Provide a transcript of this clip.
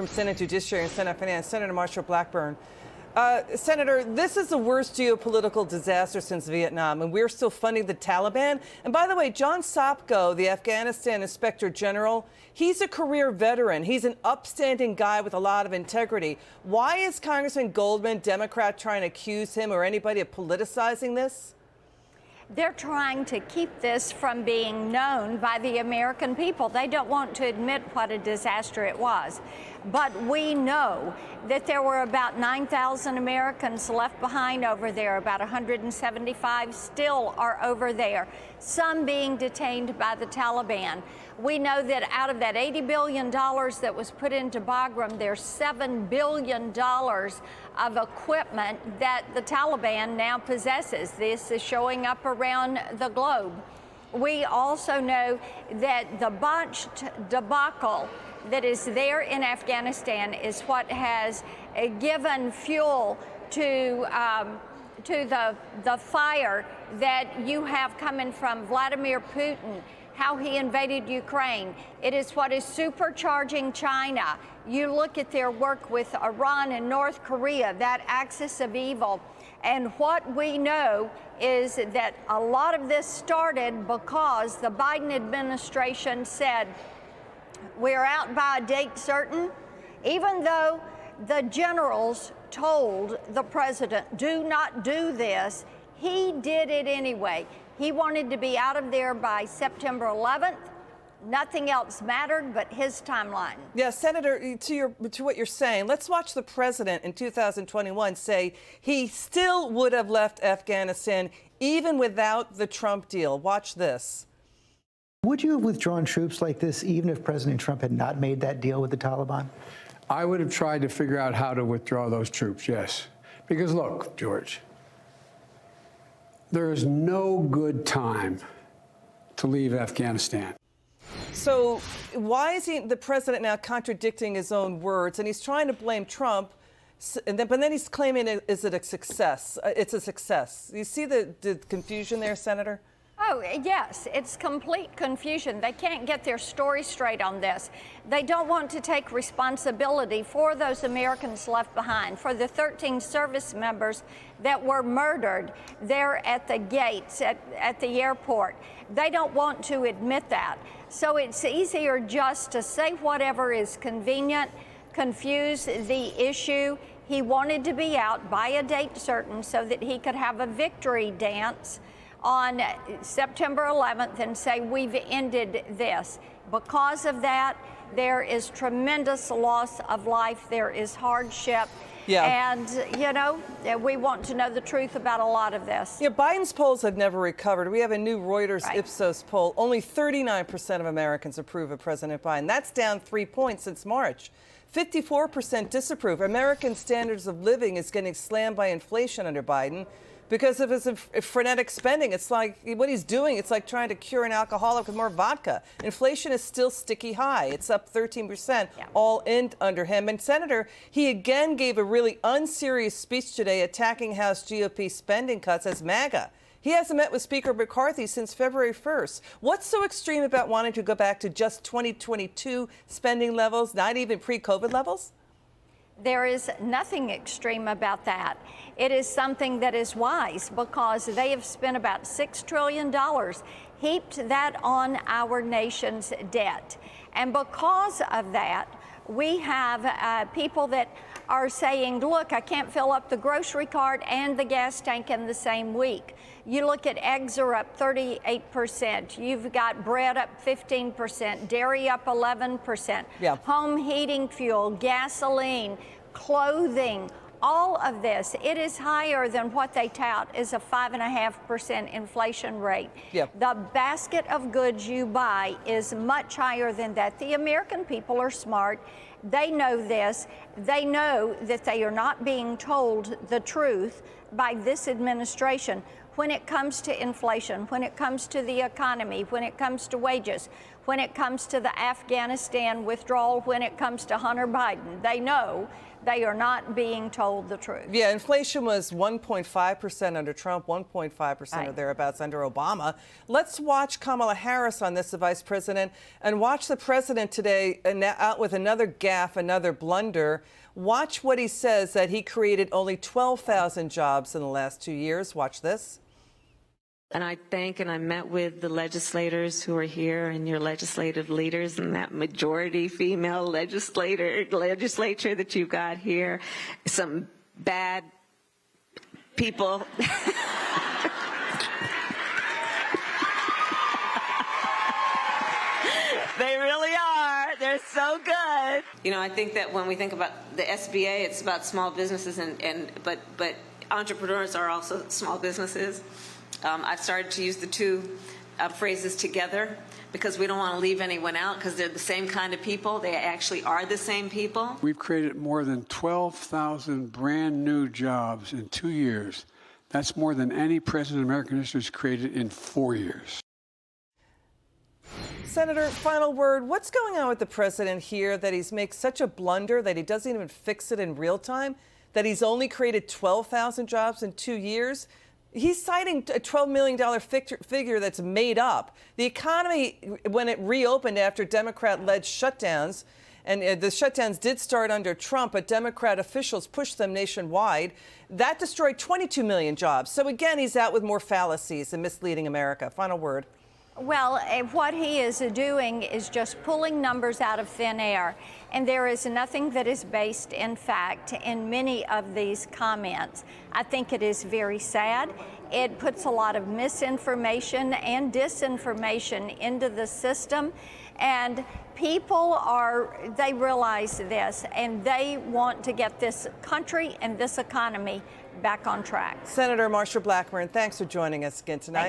from Senate Judiciary and Senate Finance, Senator Marsha Blackburn. Senator, this is the worst geopolitical disaster since Vietnam, and we're still funding the Taliban. And by the way, John Sopko, the Afghanistan Inspector General, he's a career veteran. He's an upstanding guy with a lot of integrity. Why is Congressman Goldman, Democrat, trying to accuse him or anybody of politicizing this? They're trying to keep this from being known by the American people. They don't want to admit what a disaster it was. But we know that there were about 9,000 Americans left behind over there. About 175 still are over there, some being detained by the Taliban. We know that out of that $80 billion that was put into Bagram, there's $7 billion of equipment that the Taliban now possesses. This is showing up around the globe. We also know that the botched debacle that is there in Afghanistan is what has given fuel to the fire that you have coming from Vladimir Putin, how he invaded Ukraine. It is what is supercharging China. You look at their work with Iran and North Korea, that axis of evil. And what we know is that a lot of this started because the Biden administration said, we're out by a date certain, even though the generals told the president, do not do this, he did it anyway. He wanted to be out of there by September 11th. Nothing else mattered but his timeline. Yeah, Senator, to what you're saying, let's watch the president in 2021 say he still would have left Afghanistan even without the Trump deal. Watch this. Would you have withdrawn troops like this even if President Trump had not made that deal with the Taliban? I would have tried to figure out how to withdraw those troops, yes. Because look, George, there is no good time to leave Afghanistan. So why is the president now contradicting his own words? And he's trying to blame Trump, but then he's claiming is it a success? It's a success. You see the confusion there, Senator? Oh, yes, it's complete confusion. They can't get their story straight on this. They don't want to take responsibility for those Americans left behind, for the 13 service members that were murdered there at the gates at the airport. They don't want to admit that. So it's easier just to say whatever is convenient, confuse the issue. He wanted to be out by a date certain so that he could have a victory dance on September 11th and say, we've ended this. Because of that, there is tremendous loss of life. There is hardship. Yeah. And, you know, we want to know the truth about a lot of this. Yeah, Biden's polls have never recovered. We have a new Reuters Ipsos poll. Only 39% of Americans approve of President Biden. That's down 3 points since March. 54% disapprove. American standards of living is getting slammed by inflation under Biden because of his frenetic spending. It's like what he's doing. It's like trying to cure an alcoholic with more vodka. Inflation is still sticky high. It's up 13%, all in under him. And Senator, he again gave a really unserious speech today attacking House GOP spending cuts as MAGA. He hasn't met with Speaker McCarthy since February 1st. What's so extreme about wanting to go back to just 2022 spending levels, not even pre-COVID levels? There is nothing extreme about that. It is something that is wise because they have spent about $6 trillion, heaped that on our nation's debt. And because of that, we have people that are saying, look, I can't fill up the grocery cart and the gas tank in the same week. You look at eggs are up 38%. You've got bread up 15%, dairy up 11%, home heating fuel, gasoline, clothing, all of this, it is higher than what they tout is a 5.5% inflation rate. The basket of goods you buy is much higher than that. The American people are smart. They know this. They know that they are not being told the truth by this administration when it comes to inflation, when it comes to the economy, when it comes to wages, when it comes to the Afghanistan withdrawal, when it comes to Hunter Biden. They know they are not being told the truth. Yeah, inflation was 1.5% under Trump, 1.5% Right. or thereabouts under Obama. Let's watch Kamala Harris on this, the vice president, and watch the president today out with another gaffe, another blunder. Watch what he says, that he created only 12,000 jobs in the last 2 years. Watch this. And I thank and I met with the legislators who are here and your legislative leaders and that majority female legislature that you've got here. Some bad people. They really are. They're so good. You know, I think that when we think about the SBA, it's about small businesses but entrepreneurs are also small businesses. I've started to use the two phrases together because we don't want to leave anyone out because they're the same kind of people. They actually are the same people. We've created more than 12,000 brand new jobs in 2 years. That's more than any president in American history has created in 4 years. Senator, final word. What's going on with the president here that he's makes such a blunder that he doesn't even fix it in real time, that he's only created 12,000 jobs in 2 years? He's citing a $12 million figure that's made up. The economy, when it reopened after Democrat-led shutdowns, and the shutdowns did start under Trump, but Democrat officials pushed them nationwide, that destroyed 22 million jobs. So again, he's out with more fallacies and misleading America. Final word. Well, what he is doing is just pulling numbers out of thin air. And there is nothing that is based in fact in many of these comments. I think it is very sad. It puts a lot of misinformation and disinformation into the system. And people they realize this, and they want to get this country and this economy back on track. Senator Marsha Blackburn, thanks for joining us again tonight.